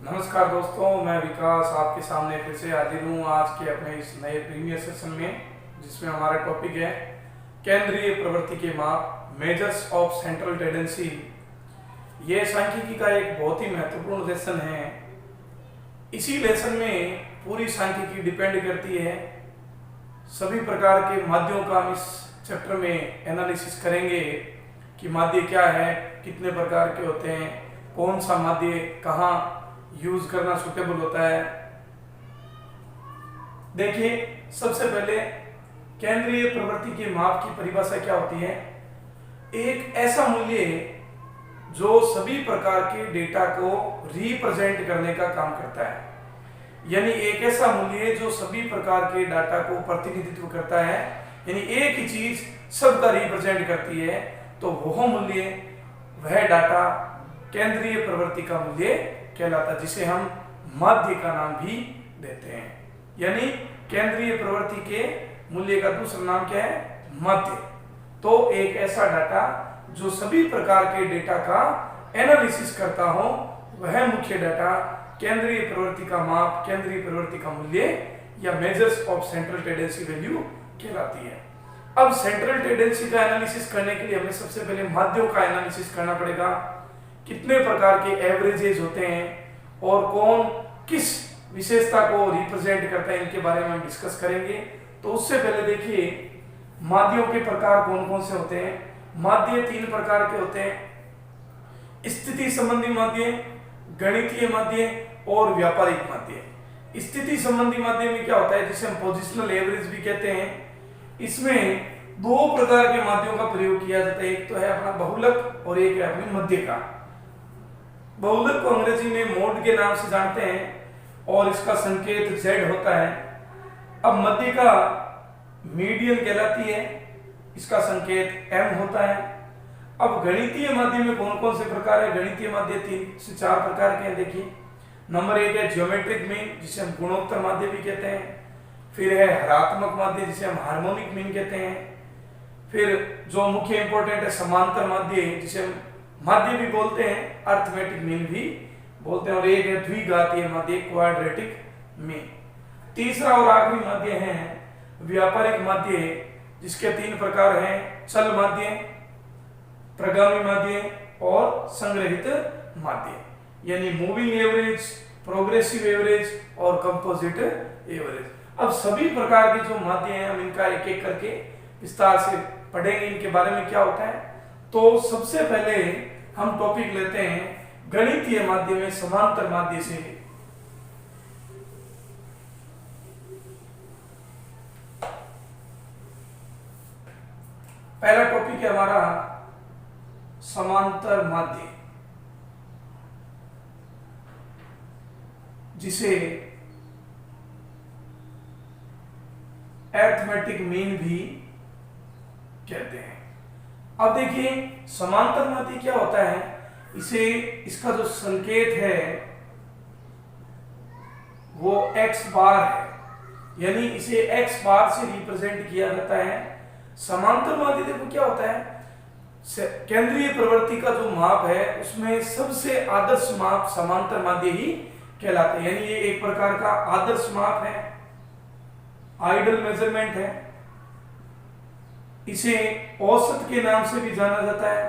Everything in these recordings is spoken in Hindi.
नमस्कार दोस्तों, मैं विकास आपके सामने फिर से हाजिर हूँ आज के अपने इस नए प्रीमियर सेशन में, जिसमें हमारा टॉपिक है केंद्रीय प्रवृत्ति के माप, मेजर्स ऑफ सेंट्रल टेंडेंसी। ये सांख्यिकी का एक बहुत ही महत्वपूर्ण लेसन है। इसी लेसन में पूरी सांख्यिकी डिपेंड करती है। सभी प्रकार के माध्यों का हम इस चैप्टर में एनालिसिस करेंगे कि माध्य क्या है, कितने प्रकार के होते हैं, कौन सा माध्य कहाँ यूज करना सुटेबल होता है। देखिए, सबसे पहले केंद्रीय प्रवृत्ति के माप की परिभाषा क्या होती है। एक ऐसा मूल्य जो सभी प्रकार के डेटा को रिप्रेजेंट करने का काम करता है, यानी एक ऐसा मूल्य जो सभी प्रकार के डाटा को प्रतिनिधित्व करता है, यानी एक ही चीज सबका रिप्रेजेंट करती है, तो वह मूल्य, वह डाटा केंद्रीय प्रवृत्ति का मूल्य कहलाता, जिसे हम माध्य का नाम भी देते हैं। यानी केंद्रीय प्रवृत्ति के मूल्य का दूसरा नाम क्या है, माध्य। तो एक ऐसा डाटा जो सभी प्रकार के डेटा का एनालिसिस करता हो, वह मुख्य डाटा केंद्रीय प्रवृत्ति का माप, केंद्रीय प्रवृत्ति का मूल्य या measures of central tendency value कहलाती है। अब सेंट्रल टेंडेंसी का एनालिसिस करने के लिए हमें सबसे पहले माध्यों का एनालिसिस करना पड़ेगा। कितने प्रकार के एवरेजेस होते हैं और कौन किस विशेषता को रिप्रेजेंट करता है, इनके बारे में हम डिस्कस करेंगे। तो उससे पहले देखिए, माध्यों के प्रकार कौन कौन से होते हैं। माध्य तीन प्रकार के होते हैं: स्थिति संबंधी माध्य, गणितीय माध्य और व्यापारिक माध्य। स्थिति संबंधी माध्य में क्या होता है, जिसे हम पोजिशनल एवरेज भी कहते हैं। इसमें दो प्रकार के माध्यों का प्रयोग किया जाता है, एक तो है अपना बहुलक और एक है अपनी मध्य का। बहुलक को अंग्रेजी में मोड के नाम से जानते हैं और इसका संकेत Z होता है। अब मध्य का मीडियन कहलाती है, इसका संकेत M होता है। अब गणितीय माध्य में कौन कौन से प्रकार है। गणितीय माध्य 3 से 4 प्रकार के हैं। देखिए, नंबर 1 है ज्योमेट्रिक मीन, जिसे हम गुणोत्तर माध्य भी कहते हैं। फिर है हरात्मक माध्य, जिसे हम हार्मोनिक मीन कहते हैं। फिर जो मुख्य इंपॉर्टेंट है समांतर माध्य, जिसे हम माध्य भी बोलते हैं, अर्थमेटिक मीन भी बोलते हैं। और एक है द्विघातीय माध्य, क्वाड्रेटिक मीन। तीसरा और आखिरी माध्य है व्यापारिक माध्य, जिसके 3 प्रकार हैं: चल माध्य, प्रगामी माध्य और संग्रहित माध्य, यानी मूविंग एवरेज, प्रोग्रेसिव एवरेज और कंपोजिट एवरेज। अब सभी प्रकार के जो माध्य हैं, हम इनका एक एक करके विस्तार से पढ़ेंगे, इनके बारे में क्या होता है। तो सबसे पहले हम टॉपिक लेते हैं गणितीय माध्य में समांतर माध्य से। पहला टॉपिक है हमारा समांतर माध्य, जिसे अरिथमेटिक मीन भी कहते हैं। अब देखिए, समांतर माध्य क्या होता है। इसका जो संकेत है वो x बार है, यानी इसे x बार से रिप्रेजेंट किया जाता है। समांतर माध्य देखो क्या होता है, केंद्रीय प्रवृत्ति का जो माप है उसमें सबसे आदर्श माप समांतर माध्य ही कहलाते हैं। यानी ये एक प्रकार का आदर्श माप है, आइडल मेजरमेंट है। इसे औसत के नाम से भी जाना जाता है,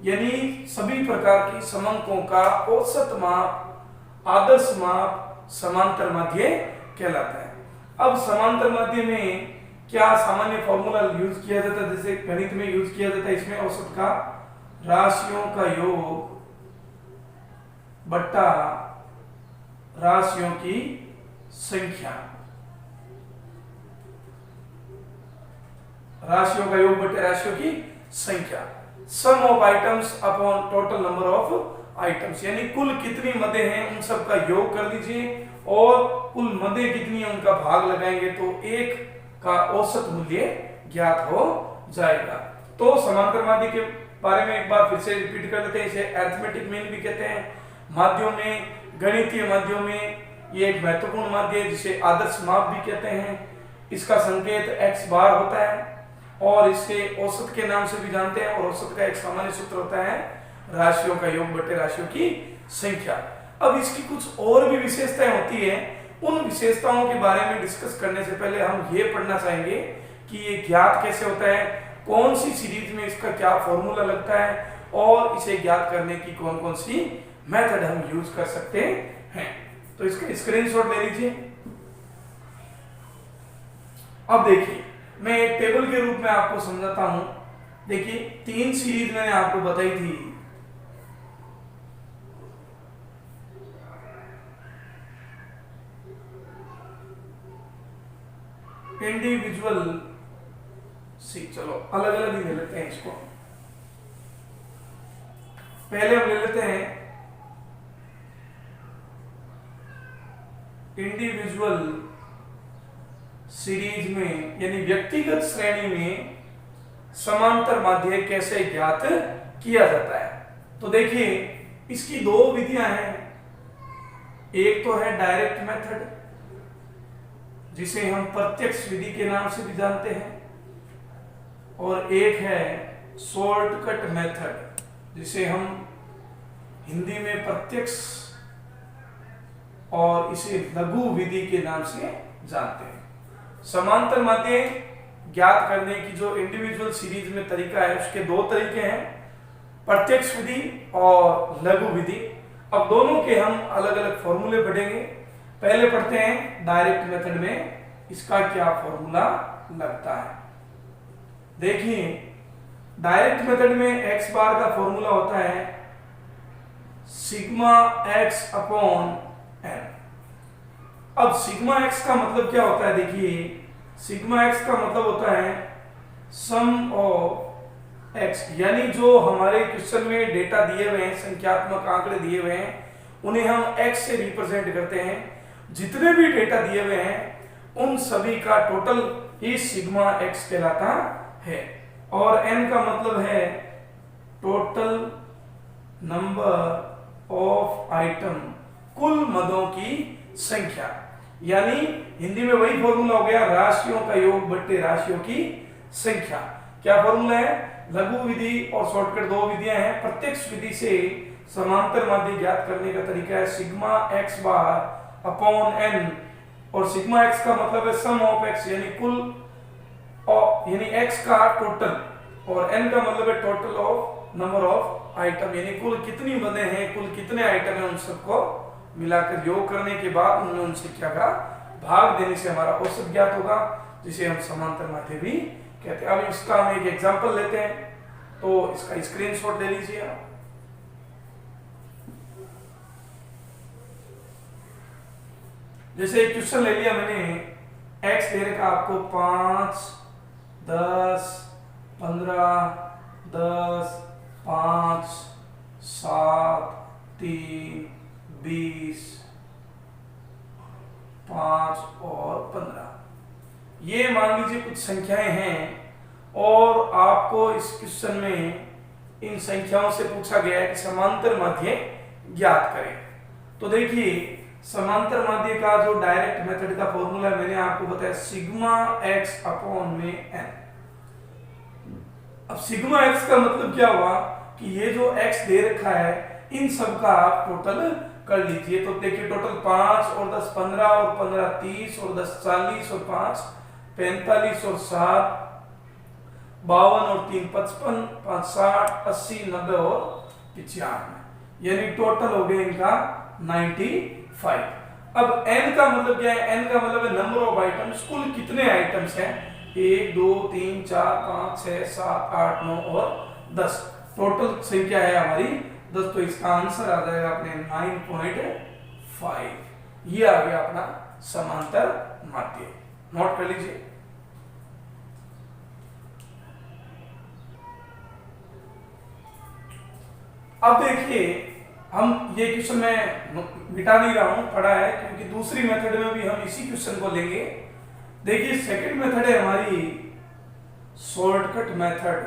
यानी सभी प्रकार की समंकों का औसत माप, आदर्श माप समांतर माध्य कहलाता है। अब समांतर माध्य में क्या सामान्य फॉर्मूला यूज किया जाता है, जैसे गणित में यूज किया जाता है। इसमें औसत का राशियों का योग बट्टा राशियों की संख्या, राशियों का योग बटे राशियों की संख्या, sum of items upon total number of items, यानी कुल कितनी मदें हैं उन सब का योग कर लीजिए और कुल मदें कितनी है उनका भाग लगाएंगे तो एक का औसत मूल्य ज्ञात हो जाएगा। तो समांतर माध्य के बारे में एक बार फिर से रिपीट कर लेते हैं। इसे अरिथमेटिक मीन भी कहते हैं। माध्यों में, गणितीय माध्यों में ये एक महत्वपूर्ण माध्य है, जिसे आदर्श माप भी कहते हैं। इसका संकेत x बार होता है और इसे औसत के नाम से भी जानते हैं। और औसत का एक सामान्य सूत्र होता है राशियों का योग बटे राशियों की संख्या। अब इसकी कुछ और भी विशेषताएं होती है, उन विशेषताओं के बारे में डिस्कस करने से पहले हम ये पढ़ना चाहेंगे कि ये ज्ञात कैसे होता है, कौन सी सीरीज में इसका क्या फॉर्मूला लगता है और इसे ज्ञात करने की कौन कौन सी मेथड हम यूज कर सकते हैं। तो इसका स्क्रीनशॉट ले लीजिए। अब देखिए मैं एक टेबल के रूप में आपको समझाता हूं। देखिए 3 सीरीज मैंने आपको बताई थी। इंडिविजुअल चलो अलग अलग ही ले लेते हैं इसको। पहले हम ले लेते हैं इंडिविजुअल सीरीज में यानी व्यक्तिगत श्रेणी में समांतर माध्य कैसे ज्ञात किया जाता है। तो देखिए इसकी 2 विधियां हैं। एक तो है डायरेक्ट मेथड जिसे हम प्रत्यक्ष विधि के नाम से भी जानते हैं, और एक है शॉर्टकट मेथड जिसे हम हिंदी में प्रत्यक्ष और इसे लघु विधि के नाम से जानते हैं। समांतर माध्य ज्ञात करने की जो इंडिविजुअल सीरीज में तरीका है उसके 2 तरीके हैं, प्रत्यक्ष विधि और लघु विधि। अब दोनों के हम अलग अलग फॉर्मूले पढ़ेंगे। पहले पढ़ते हैं डायरेक्ट मेथड में इसका क्या फॉर्मूला लगता है। देखिए डायरेक्ट मेथड में x बार का फॉर्मूला होता है सिग्मा x अपॉन n। अब सिग्मा x का मतलब क्या होता है, देखिए सिग्मा x का मतलब होता है सम ऑफ x, यानी जो हमारे क्वेश्चन में डेटा दिए हुए हैं, संख्यात्मक आंकड़े दिए हुए हैं, उन्हें हम x से रिप्रेजेंट करते हैं। जितने भी डेटा दिए हुए हैं उन सभी का टोटल ही सिग्मा x कहलाता है, और n का मतलब है टोटल नंबर ऑफ आइटम, कुल मदों की संख्या। यानी हिंदी में वही फॉर्मूला हो गया राशियों का योग बट्टे राशियों की संख्या। क्या फॉर्मूला है, लघु विधि और शॉर्टकट 2 विधियां हैं। प्रत्यक्ष विधि से समांतर माध्य ज्ञात करने का तरीका है sigma x bar upon n, और सिग्मा x का मतलब है सम ऑफ x यानी कुल, यानी x का टोटल, और n का मतलब है total of number of item, यानी कुल कितनी मदें हैं, कुल कितने आइटम हैं, उन सबको मिलाकर योग करने के बाद उन्हें उन संख्या का भाग देने से हमारा औसत ज्ञात होगा, जिसे हम समांतर माध्य भी कहते हैं। अब इसका हम एक एग्जांपल लेते हैं, तो इसका स्क्रीनशॉट ले लीजिए आप। जैसे एक क्वेश्चन ले लिया मैंने, x दे रखा आपको 5, 10, 15, 10, 5, 7, 3, 20, 5 और 15। ये मान लीजिए कुछ संख्याएं हैं और आपको इस क्वेश्चन में इन संख्याओं से पूछा गया है कि समांतर माध्य ज्ञात करें। तो देखिए समांतर माध्य का जो डायरेक्ट मेथड का फॉर्मूला मैंने आपको बताया सिग्मा x अपॉन में n। अब सिग्मा x का मतलब क्या हुआ कि ये जो x दे रखा है इन सब का आप टोटल कर लीजिए। तो देखिए टोटल 5 और 10 15 और 15 30 और 10 40 और 5 45 और 7 52 और 3 55 5 60 80 90 और 95, यानी टोटल हो गया इनका 95। अब n का मतलब क्या है, n का मतलब है नंबर ऑफ आइटम्स, कुल कितने आइटम्स हैं, 1 2 3 4 5 6 7 8 9 और 10, टोटल संख्या है हमारी 10। तो इसका आंसर आ जाएगा अपने 9.5। ये आ गया अपना समांतर माध्य, नोट कर लीजिए। अब देखिए हम ये क्वेश्चन में मिटा नहीं रहा हूं, पढ़ा है, क्योंकि दूसरी मेथड में भी हम इसी क्वेश्चन को लेंगे। देखिए सेकंड मेथड है हमारी शॉर्टकट मेथड।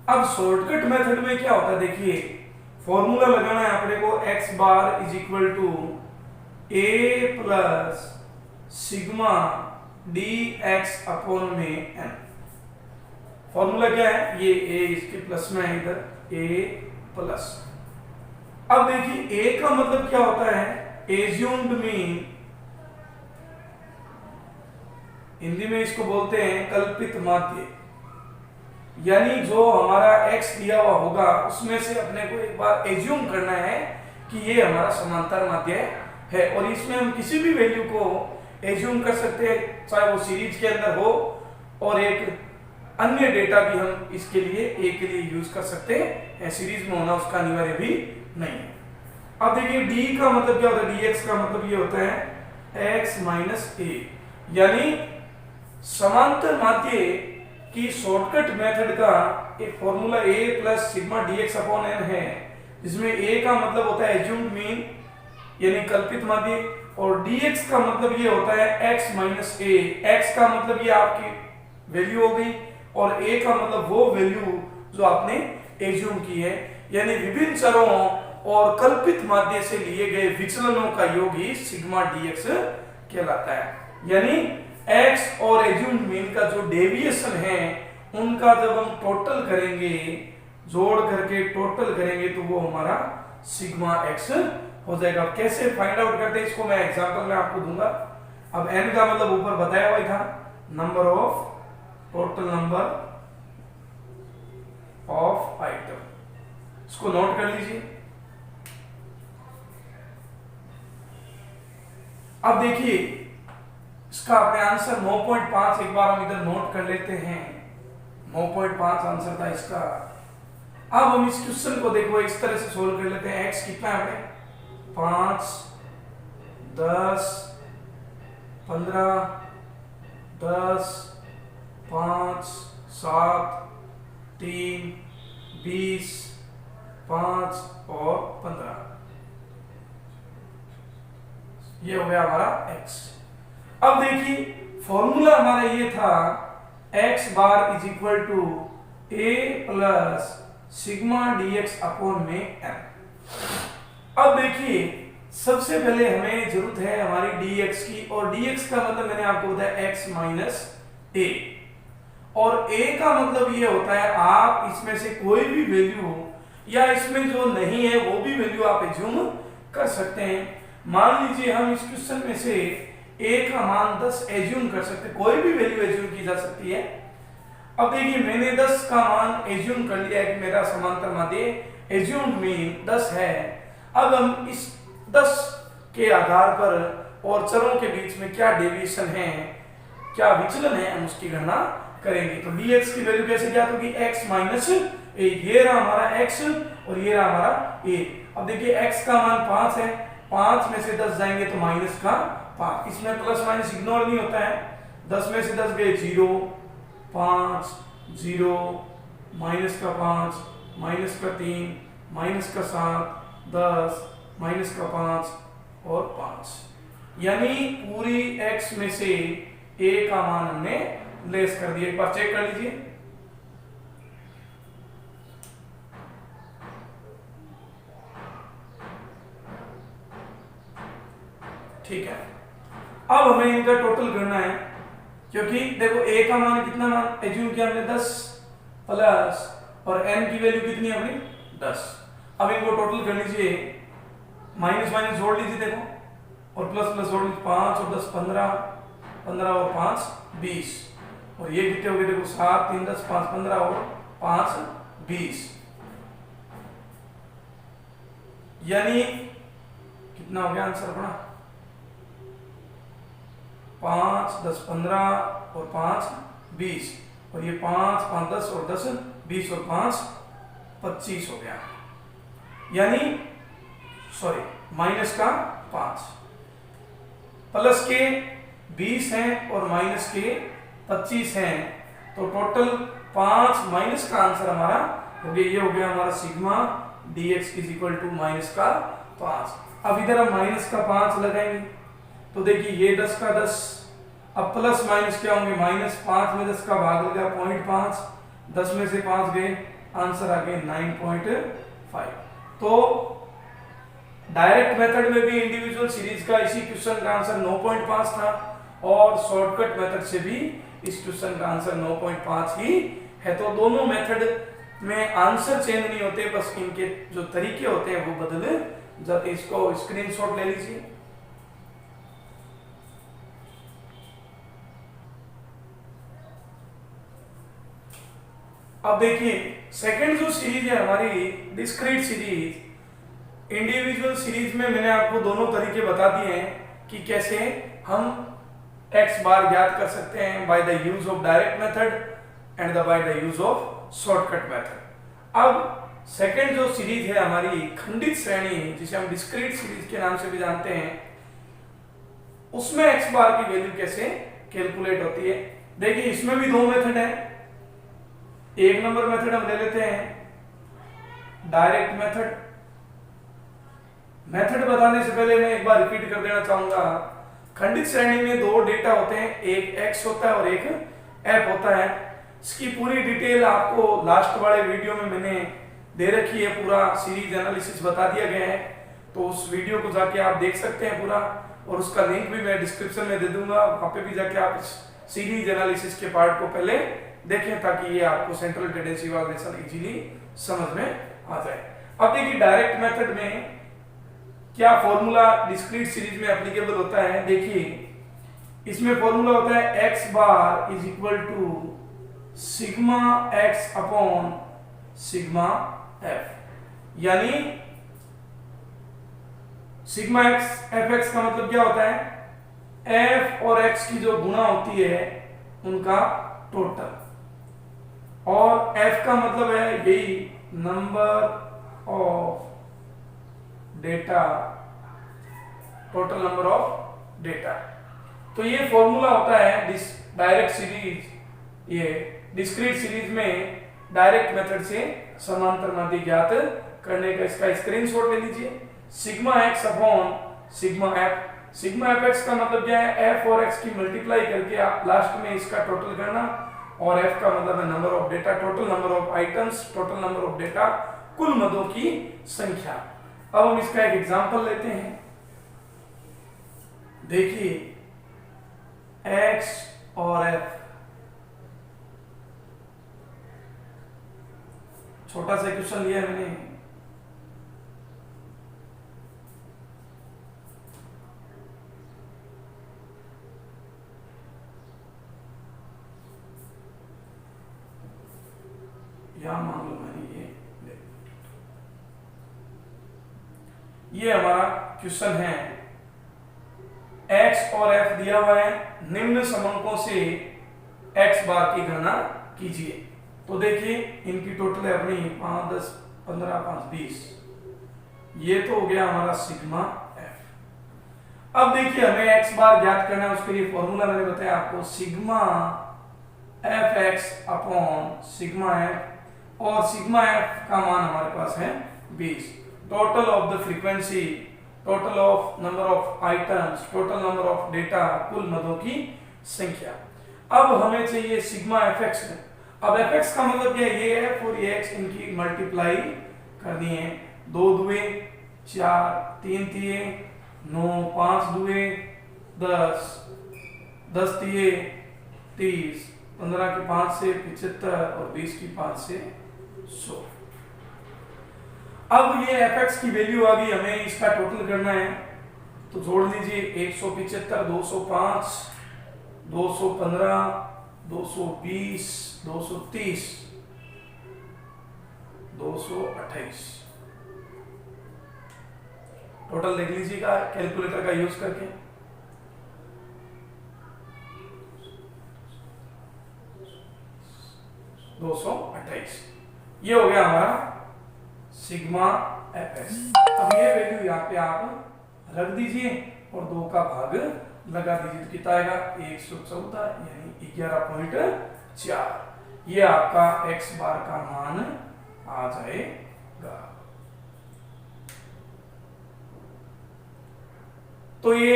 अब शॉर्टकट मेथड में क्या होता है, देखिए फॉर्मूला लगाना है अपने को x bar is equal to a plus sigma dx upon में n। फॉर्मूला क्या है, ये ए इसके प्लस में है, इधर ए प्लस। अब देखिए ए का मतलब क्या होता है, एज्यूम्ड मीन, हिंदी में इसको बोलते हैं कल्पित माध्य, यानी जो हमारा x दिया हुआ होगा उसमें से अपने को एक बार एज्यूम करना है कि ये हमारा समांतर माध्य है, और इसमें हम किसी भी वैल्यू को एज्यूम कर सकते हैं, चाहे वो सीरीज के अंदर हो, और एक अन्य डेटा भी हम इसके लिए ए के लिए यूज कर सकते हैं, सीरीज में होना उसका अनिवार्य भी नहीं है। अब देखिए डी का मतलब क्या होता है, dx का मतलब ये होता है x माइनस ए, यानी समांतर माध्य की शॉर्टकट मेथड का एक formula a plus sigma dx upon n है, जिसमें a का मतलब होता है एज्यूम्ड मीन यानी कल्पित माध्य, और dx का मतलब ये होता है x माइनस ए। x का मतलब ये आपकी वैल्यू हो गई, और a का मतलब वो वैल्यू जो आपने एज्यूम की है, यानी विभिन्न चरों और कल्पित माध्य से लिए गए विचलनों का योग ही सिग्मा dx कहलाता है। यानी x और एज्यूम्ड मीन का जो डेविएशन है उनका जब हम टोटल करेंगे, जोड़ करके टोटल करेंगे, तो वो हमारा सिग्मा x हो जाएगा। अब कैसे फाइंड आउट करते हैं इसको मैं एग्जांपल में आपको दूंगा। अब n का मतलब ऊपर बताया हुआ था, number of, total number of item, इसको नोट कर लीजिए। अब देखिए इसका अपने आंसर 9.5 एक बार हम इधर नोट कर लेते हैं, 9.5 आंसर था इसका। अब हम इस क्वेश्चन को देखो इस तरह से सोल्व कर लेते हैं। x कितना है, 5, 10, 15, 10, 5, 7, 3, 20, 5 और 15, ये हो गया हमारा x। अब देखिए फॉर्मूला हमारा ये था x bar is equal to a plus sigma dx upon में n। अब देखिए सबसे पहले हमें जरूरत है हमारी dx की, और dx का मतलब मैंने आपको बताया x माइनस a, और a का मतलब ये होता है आप इसमें से कोई भी वैल्यू या इसमें जो नहीं है वो भी वैल्यू आप एज्यूम कर सकते हैं। मान लीजिए हम इस क्वेश्चन में से a का मान 10 एज्यूम कर सकते, कोई भी वैल्यू एज्यूम की जा सकती है। अब देखिए मैंने 10 का मान एज्यूम कर लिया है कि मेरा समांतर माध्य एज्यूम्ड मीन 10 है। अब हम इस 10 के आधार पर और चरों के बीच में क्या डेविएशन है, क्या विचलन है, हम उसकी गणना करेंगे। तो dx की वैल्यू कैसे ज्ञात होगी, x माइनस ए, ये रहा हमारा x और ये रहा हमारा a। अब देखिए x का मान 5 है, 5 में से 10 जाएंगे तो माइनस का 5, इसमें प्लस माइनस इग्नोर नहीं होता है, 10 में से 10 गए 0, 5, 0, माइनस का 5, माइनस का 3, माइनस का 7, 10, माइनस का 5 और 5, यानी पूरी x में से a का मान हमने लेस कर दिया। एक बार चेक कर लीजिए, ठीक है। अब हमें इनका टोटल करना है, क्योंकि देखो a का मान कितना मान एज्यूम किया हमने 10 प्लस, और n की वैल्यू कितनी है अपनी 10। अब इनको टोटल कर लीजिए, माइनस माइनस जोड़ लीजिए देखो, और प्लस प्लस जोड़ लीजिए, 5 और 10 15, 15 और 5 20, और ये कितने हो गए देखो 7, 3, 10, 5, 15 और 5 20, यानी कितना हो गया आंसर अपना 5, 10, 15 और 5 20, और ये 5, 5, 10 और 10 20 और 5 25 हो गया, यानी सॉरी माइनस का 5, प्लस के 20 हैं और माइनस के 25 हैं, तो टोटल 5 माइनस का आंसर हमारा हो गया, ये हो गया हमारा sigma dx is equal to minus का 5। अब इधर हम माइनस का 5 लगाएंगे, तो देखिए ये 10 का 10, अब प्लस माइनस क्या होंगे, माइनस 5 में 10 का भाग लग गया 0.5, 10 में से 5 गए, आंसर आ गए 9.5। तो डायरेक्ट मेथड में भी इंडिविजुअल सीरीज का इसी क्वेश्चन का आंसर 9.5 था, और शॉर्टकट मेथड से भी इस क्वेश्चन का आंसर 9.5 ही है, तो दोनों मेथड में आंसर चेंज नहीं होते, बस इनके जो तरीके होते हैं वो बदल जाते। इसको स्क्रीनशॉट ले लीजिए। अब देखिए सेकंड जो सीरीज है हमारी डिस्क्रीट सीरीज, इंडिविजुअल सीरीज में मैंने आपको दोनों तरीके बता दिए हैं कि कैसे हम x बार ज्ञात कर सकते हैं by the use of direct method and by the use of shortcut method. अब सेकंड जो सीरीज है हमारी खंडित श्रेणी, जिसे हम डिस्क्रीट सीरीज के नाम से भी जानते हैं, उसमें x बार की वैल्यू कैसे कैलकुलेट होती है। देखिए इसमें भी दो मेथड है। एक नंबर मेथड हम ले लेते हैं डायरेक्ट मेथड। मेथड बताने से पहले मैं एक बार रिपीट कर देना चाहूंगा, खंडित श्रेणी में दो डेटा होते हैं, एक x होता है और एक f होता है। इसकी पूरी डिटेल आपको लास्ट वाले वीडियो में मैंने दे रखी है, पूरा सीरीज एनालिसिस बता दिया गया है, तो उस वीडियो को जाके आप देख सकते हैं पूरा, और उसका लिंक भी मैं डिस्क्रिप्शन में दे दूंगा, वहां पे भी जाके आप इस सीरीज एनालिसिस के पार्ट को पहले देखें ताकि ये आपको सेंट्रल टेंडेंसी वाइब्रेशन इजीली समझ में आ जाए। अब देखिए डायरेक्ट मेथड में क्या फॉर्मूला डिस्क्रीट सीरीज में एप्लीकेबल होता है। देखिए इसमें फॉर्मूला होता है x bar is equal to sigma x upon sigma f, यानी सिग्मा x fx का मतलब क्या होता है, f और x की जो गुणा होती है उनका टोटल, और f का मतलब है यही number of data, total number of data. तो ये फॉर्मूला होता है डायरेक्ट सीरीज, ये डिस्क्रीट सीरीज में डायरेक्ट मेथड से समांतर माध्य ज्ञात करने का। इसका स्क्रीनशॉट ले लीजिए। Sigma x upon sigma f, sigma fx का मतलब क्या है, f और x की मल्टीप्लाई करके आप लास्ट में इसका टोटल करना, और f का मतलब है number of data, total number of items, total number of data, कुल मदों की संख्या। अब हम इसका एक एग्जांपल लेते हैं। देखिए x और f, छोटा सा क्वेश्चन लिया है मैंने। यहां मान लो मैंने ये हमारा क्वेश्चन है, x और f दिया हुआ है, निम्न समंकों से x बार की गणना कीजिए। तो देखिए इनकी टोटल है अपनी 5 10 15 5 20, ये तो हो गया हमारा सिग्मा f। अब देखिए हमें x बार ज्ञात करना है, उसके लिए फॉर्मूला मैंने बताया आपको, sigma fx upon sigma f, और सिग्मा f का मान हमारे पास है 20। Total of the frequency, total of number of items, total number of data, कुल मदों की संख्या। अब हमें चाहिए सिग्मा fx में। अब fx का मतलब क्या है, ये f और ये x इनकी मल्टीप्लाई कर दिए हैं, 2 दुए 4, 3 तिये 9, 5 दुए 10, 10 तिये 30, 15 के 5 से 75 और 20 की 5 से 100। अब ये fx की वैल्यू आ गई, हमें इसका टोटल करना है, तो जोड़ लीजिए 175, 205, 215, 220, 230, 228। टोटल देख लीजिएगा कैलकुलेटर का यूज करके। ये हो गया हमारा सिग्मा fx। अब ये वैल्यू यहाँ पे आप रख दीजिए और 2 का भाग लगा दीजिए, तो कितना आएगा 114 यानी 11.4। ये आपका x बार का मान आ जाएगा। तो ये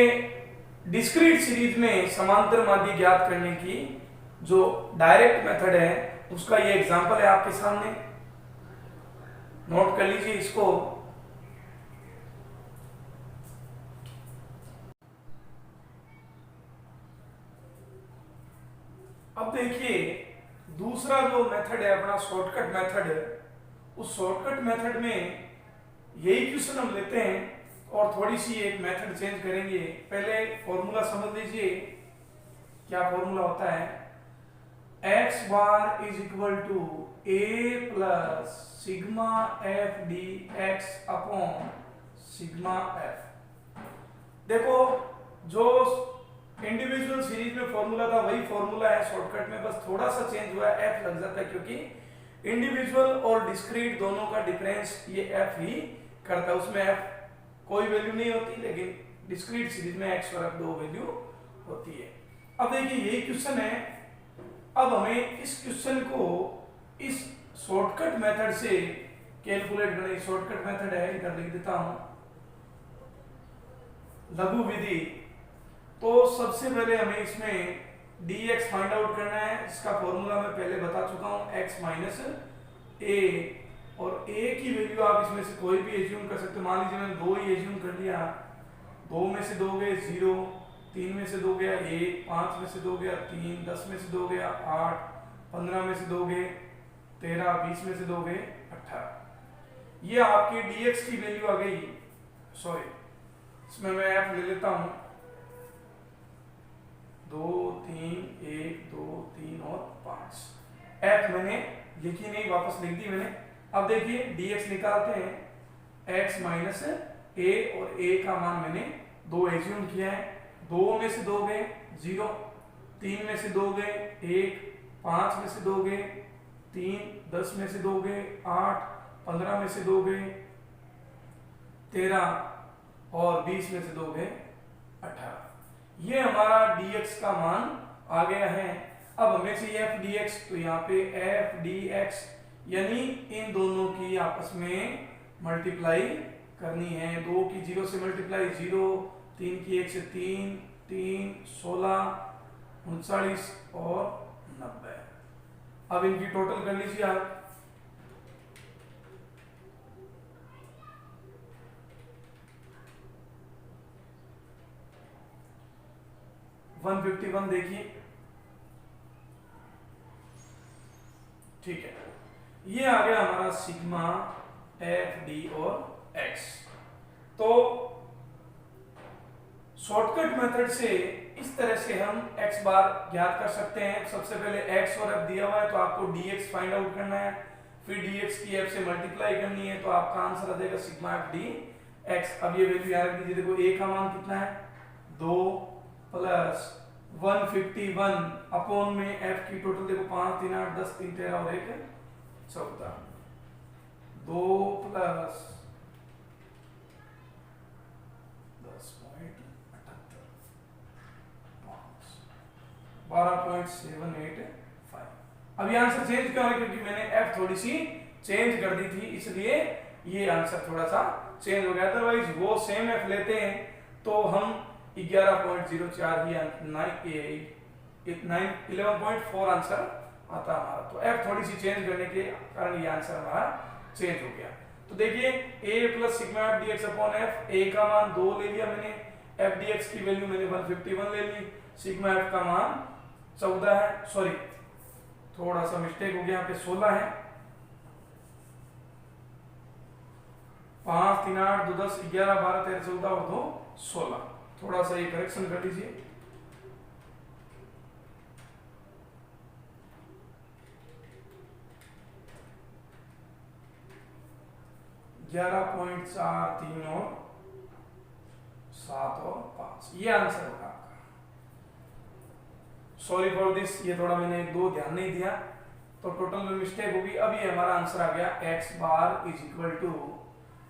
डिस्क्रीट सीरीज में समांतर माध्य ज्ञात करने की जो डायरेक्ट मेथड है उसका ये एग्जांपल है आपके सामने, नोट कर लीजिए इसको। अब देखिए दूसरा जो मेथड है अपना शॉर्टकट मेथड, उस शॉर्टकट मेथड में यही क्वेश्चन हम लेते हैं और थोड़ी सी एक मेथड चेंज करेंगे। पहले फॉर्मूला समझ लीजिए, क्या फॉर्मूला होता है, x bar is equal to a plus sigma F D X upon sigma F. देखो जो इंडिविजुअल सीरीज में फॉर्मूला था वही फॉर्मूला है शॉर्टकट में, बस थोड़ा सा चेंज हुआ है, एफ लग जाता है, क्योंकि इंडिविजुअल और डिस्क्रीट दोनों का डिफरेंस ये एफ ही करता है। उसमें एफ कोई वैल्यू नहीं होती, लेकिन डिस्क्रीट सीरीज में एक्स और एफ दो वैल्यू होती है। अब देखिए यही क्वेश्चन है, अब हमें इस क्वेश्चन को इस शॉर्टकट मेथड से कैलकुलेट करना है। शॉर्टकट मेथड है, इधर लिख देता हूं, लघु विधि। तो सबसे पहले हमें इसमें dx फाइंड आउट करना है, इसका फॉर्मूला मैं पहले बता चुका हूं, x माइनस ए, और a की वैल्यू आप इसमें से कोई भी एज्यूम कर सकते हो। मान लीजिए मैंने 2 ही एज्यूम कर लिया, 2 में से 2 गए 0, 3 में से 2 गया 1, 5 में से 2 गया 3, 10 में से 2 गया 8, 15 में से 2 गए 13, 20 में से 2 गए 18। ये आपके dx की वैल्यू आ गई। सॉरी, इसमें मैं f ले लेता हूं, 2 3 1 2 3 और 5। f मैंने लिखी नहीं, वापस लिख दी मैंने। अब देखिए dx निकालते हैं, x माइनस ए, और a का मान मैंने 2 एज्यूम किया है। 2 में से 2 गए 0, 3 में से 2 गए 1, 5 में से 2 गए 3, 10 में से 2 गए 8, 15 में से 2 गए 13 और 20 में से 2 गए 18। ये हमारा dx का मान आ गया है। अब हमें चाहिए f dx, तो यहाँ पे f dx यानी इन दोनों की आपस में मल्टीप्लाई करनी है। 2 की 0 से मल्टीप्लाई 0, 3 की 1 से 3, 3 16 39 और 90। अब इनकी टोटल कर लीजिए आप। वन 151 देखिए, ठीक है, ये आ गया हमारा सिग्मा एफ डी और एक्स। तो शॉर्टकट मेथड से इस तरह से हम x बार ज्ञात कर सकते हैं। सबसे पहले x और f दिया हुआ है तो आपको dx फाइंड आउट करना है, फिर dx की f से मल्टीप्लाई करनी है, तो आपका आंसर आ जाएगा सिग्मा एफ डी एक्स। अब ये वैल्यू याद रख दीजिए, देखो a का मान कितना है 2 प्लस 151 अपॉन में f की टोटल देखो 5 3 8 10 3 13 और 1 14, 2 प्लस 12.785। अब ये आंसर चेंज क्यों है, क्योंकि मैंने f थोड़ी सी चेंज कर दी थी, इसलिए ये आंसर थोड़ा सा चेंज हो गया। अदरवाइज वो सेम f लेते हैं तो हम 11.04 ही 11.4 आंसर आता हमारा। तो f थोड़ी सी चेंज करने के कारण ये आंसर हमारा चेंज हो गया। तो देखिए a plus sigma F D X upon F, a का मान 2 ले लिया मैंने, एफ डी एक्स की वैल्यू मैंने 151 ले ली, सिग्मा एफ का मान 14 है, सॉरी थोड़ा सा मिस्टेक हो गया, यहाँ पे 16 है, 5 3 8 2 10 11 12 13 14 और 2 16। थोड़ा सा ये करेक्शन कर लीजिए। ग्यारह 11.43 और 7 और 5, ये आंसर होगा आपका। सॉरी फॉर दिस, ये थोड़ा मैंने 2 ध्यान नहीं दिया तो टोटल में मिस्टेक होगी। अब ये हमारा आंसर आ गया x bar is equal to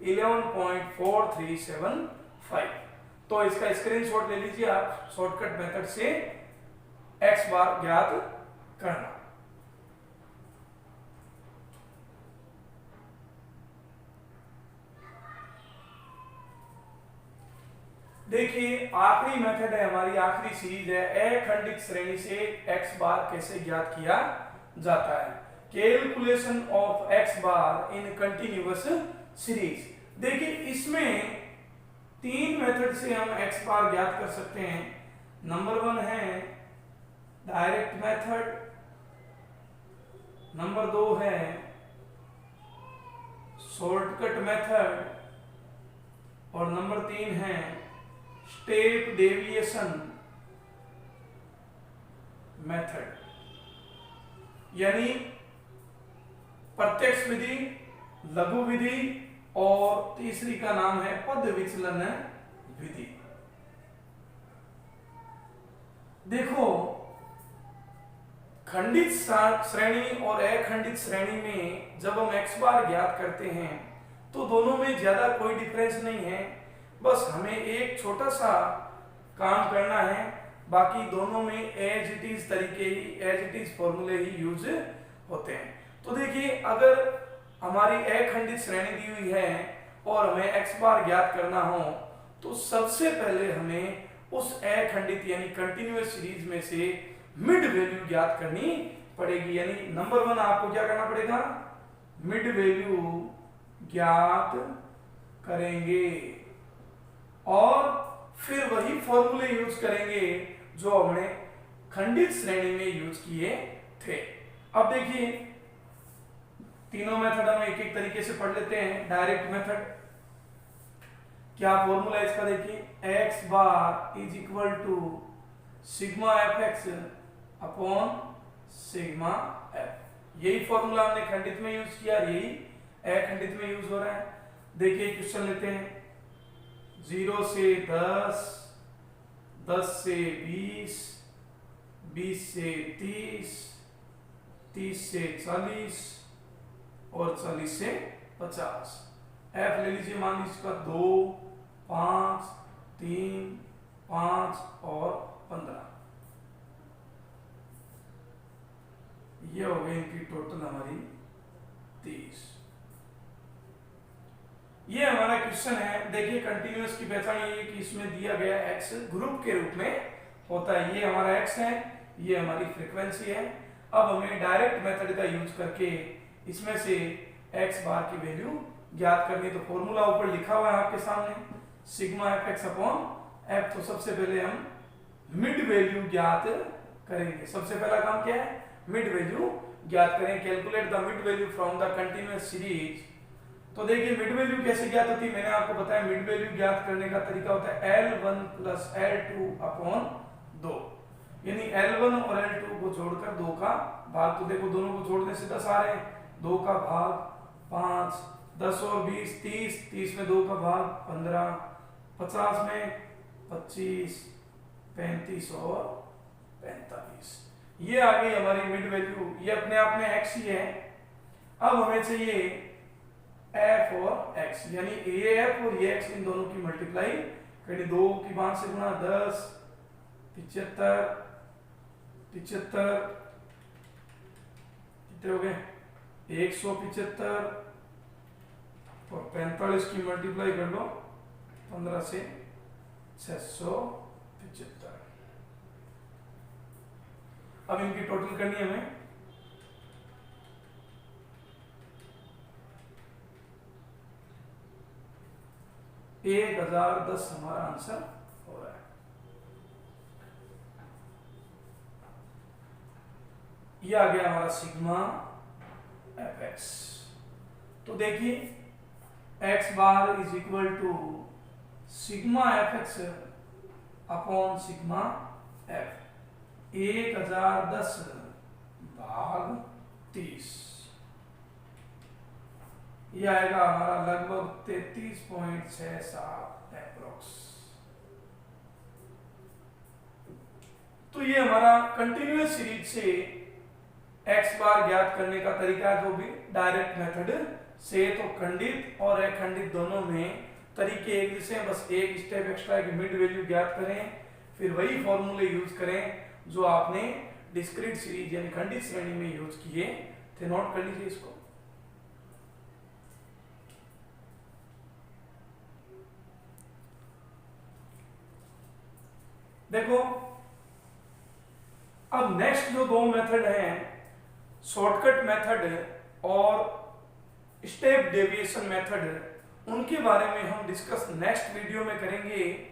11.4375। तो इसका स्क्रीनशॉट ले लीजिए आप, शॉर्टकट मेथड से x बार ज्ञात करना। देखिए आखिरी मेथड है हमारी, आखिरी सीरीज है अखंडित श्रेणी से x बार कैसे ज्ञात किया जाता है। Calculation of x bar in continuous series. देखिए इसमें 3 मेथड से हम x बार ज्ञात कर सकते हैं। नंबर 1 है डायरेक्ट मेथड, नंबर 2 है शॉर्टकट मेथड, और नंबर 3 है स्टेप डेविएशन मेथड, यानी प्रत्यक्ष विधि, लघु विधि, और तीसरी का नाम है पद विचलन विधि। देखो, खंडित श्रेणी और अखंडित श्रेणी में जब हम x बार ज्ञात करते हैं तो दोनों में ज्यादा कोई डिफरेंस नहीं है, बस हमें एक छोटा सा काम करना है, बाकी दोनों में एज इट इज तरीके ही, एज इट इज फॉर्मूले ही यूज होते हैं। तो देखिए, अगर हमारी अखंडित श्रेणी दी हुई है और हमें x बार ज्ञात करना हो तो सबसे पहले हमें उस अखंडित यानी कंटिन्यूअस सीरीज में से मिड वैल्यू ज्ञात करनी पड़ेगी। यानी नंबर 1 आपको क्या करना पड़ेगा, मिड वैल्यू ज्ञात करेंगे और फिर वही फॉर्मूले यूज करेंगे जो हमने खंडित श्रेणी में यूज किए थे। अब देखिए, तीनों मेथड हम एक एक तरीके से पढ़ लेते हैं। डायरेक्ट मेथड, क्या फॉर्मूला है इसका, देखिए, x bar is equal to sigma F X upon sigma F. यही फॉर्मूला हमने खंडित में यूज किया, यही अखंडित में यूज हो रहा है। देखिए, क्वेश्चन लेते हैं, 0 से 10, 10 से 20, 20 से 30, 30 से 40 और 40 से 50। एफ ले लीजिए, मान लीजिए इसका 2, 5, 3, 5 और 15। ये हो गई इनकी टोटल हमारी 30। ये हमारा क्वेश्चन है। देखिए, कंटिन्यूअस की पहचान ये है कि इसमें दिया गया x ग्रुप के रूप में होता है। ये हमारा x है, ये हमारी फ्रीक्वेंसी है। अब हमें डायरेक्ट मेथड का यूज करके इसमें से x बार की वैल्यू ज्ञात करनी है। तो फॉर्मूला ऊपर लिखा हुआ है आपके सामने, sigma F X upon F. तो सबसे पहले हम मिड वैल्यू ज्ञात करेंगे। सबसे पहला काम क्या है, मिड वैल्यू ज्ञात करें। Calculate the mid value from the continuous series. तो देखिए, मिड वैल्यू कैसे ज्ञात होती है, मैंने आपको बताया मिड वैल्यू ज्ञात करने का तरीका होता है L1 प्लस L2 अपॉन 2, यानी L1 और L2 को जोड़कर 2 का भाग। तो देखो, दोनों को जोड़ने से 10 आ रहे हैं, 2 का भाग 5, 10 और 20 30, 30 में 2 का भाग 15, 50 में 25, 35 और 45। ये आ गई हमारी मिड वैल्यू। ये अपने आप में x ही है। अब हमें चाहिए f और x, यानी ये f और ये x, इन दोनों की मल्टीप्लाई करनी। 2 की 5 से गुणा 10, 75, 75 कितने हो गए, 175 और 45 की मल्टीप्लाई कर लो 15 से 675। अब इनकी टोटल करनी है हमें। एक 1010 हमारा आंसर हो रहा है। ये आ गया हमारा सिग्मा एफ एक्स। तो देखिए, x bar is equal to sigma F X upon sigma F. 1010 भाग 30, ये आएगा हमारा लगभग 33.67 एप्रोक्स। तो ये हमारा कंटिन्यूअस सीरीज से x बार ज्ञात करने का तरीका है, जो भी डायरेक्ट मेथड से। तो खंडित और अखंडित दोनों में तरीके एक जैसे हैं, बस एक स्टेप एक्स्ट्रा है कि मिड वैल्यू ज्ञात करें, फिर वही फॉर्मूले यूज करें जो आपने डिस्क्रीट सीरीज यानी खंडित श्रेणी में यूज किए थे। नोट कर लीजिए इसको। देखो, अब नेक्स्ट जो 2 मेथड हैं, शॉर्टकट मेथड और स्टेप डेविएशन मेथड, उनके बारे में हम डिस्कस नेक्स्ट वीडियो में करेंगे।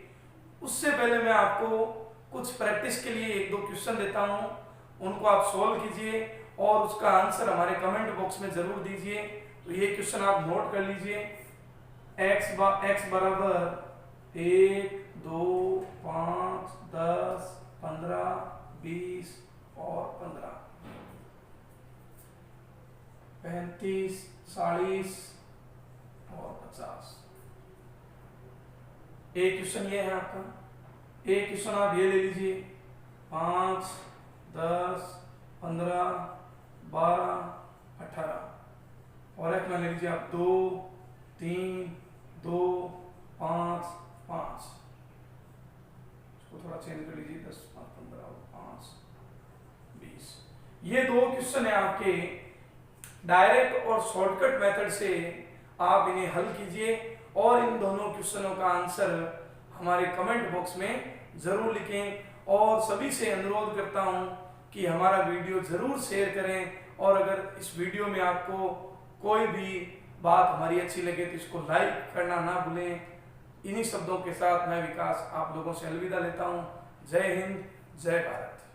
उससे पहले मैं आपको कुछ प्रैक्टिस के लिए 1-2 क्वेश्चन देता हूं, उनको आप सॉल्व कीजिए और उसका आंसर हमारे कमेंट बॉक्स में जरूर दीजिए। तो ये क्वेश्चन आप नोट कर लीजिए। x बराबर 1, 2, 5, 10, 15, 20 और 15, 35, 40 और 50। एक क्वेश्चन ये है आपका। एक क्वेश्चन आप ये ले लीजिए 5, 10, 15, 12, 18 और एक में ले लीजिए आप 2, 3, 2, 5, 5। इसको थोड़ा चेंज कर लीजिए 10, 5, 15 और 5, 20। ये दो क्वेश्चन है आपके। डायरेक्ट और शॉर्टकट मेथड से आप इन्हें हल कीजिए और इन दोनों क्वेश्चनों का आंसर हमारे कमेंट बॉक्स में जरूर लिखें। और सभी से अनुरोध करता हूं कि हमारा वीडियो जरूर शेयर करें और अगर इस वीडियो में आपको कोई भी बात हमारी अच्छी लगे तो इसको लाइक करना ना भूलें। इन्हीं शब्दों के साथ मैं विकास आप लोगों से अलविदा लेता हूं। जय हिंद, जय भारत।